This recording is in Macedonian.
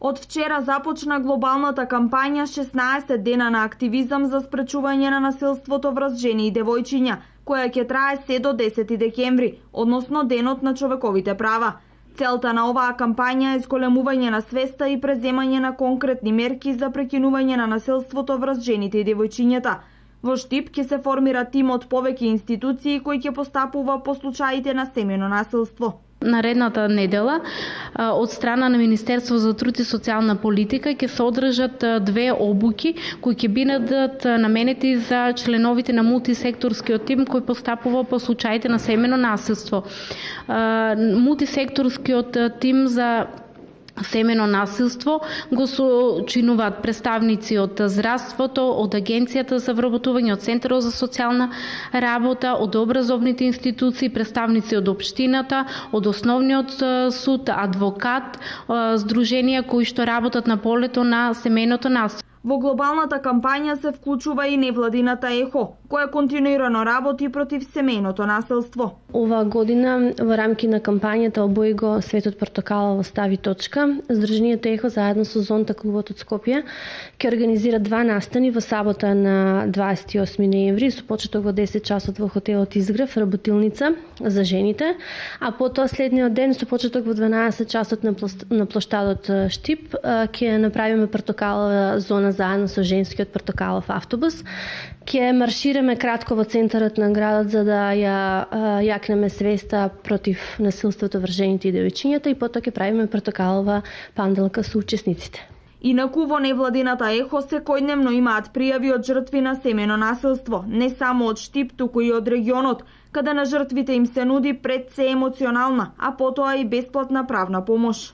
Од вчера започна глобалната кампања 16 дена на активизам за спречување на насилството врз жени и девојчиња, која ќе трае се до 10 декември, односно Денот на човековите права. Целта на оваа кампања е зголемување на свеста и преземање на конкретни мерки за прекинување на насилството врз жените и девојчињата. Во Штип ќе се формира тим од повеќе институции кои ќе постапува по случаите на семејно насилство. Наредната недела од страна на Министерство за труд и социјална политика ќе се одржат 2 обуки кои ќе бидат наменети за членовите на мултисекторскиот тим кој постапува по случаите на семејно насилство. Мултисекторскиот тим за семејно насилство го сочинуваат представници од здравството, од Агенцијата за вработување, од Центарот за социјална работа, од образовните институции, представници од општината, од Основниот суд, адвокат, здруженија кои што работат на полето на семејното насилство. Во глобалната кампања се вклучува и невладината ЕХО, која континуирано работи против семејното насилство. Оваа година во рамки на кампањата Обои го светот портокалово стави точка. Здруженијето ЕХО заедно со Зонта клубот од Скопје ќе организира 2 настани во сабота на 28 ноември со почеток во 10 часот во хотелот Изгрев, работилница за жените, а потоа следниот ден со почеток во 12 часот на плоштадот Штип ќе направиме портокалова зона заедно со женскиот портокалов автобус. Ќе маршираме кратко во центарот на градот за да јакнеме свеста против насилството врз жените и девојчињата и потоа ќе правиме портокалова панделка со учесниците. Инаку во невладината ЕХО секојдневно имаат пријави од жртви на семејно насилство, не само од Штип, туку и од регионот, каде на жртвите им се нуди пред се емоционална, а потоа и бесплатна правна помош.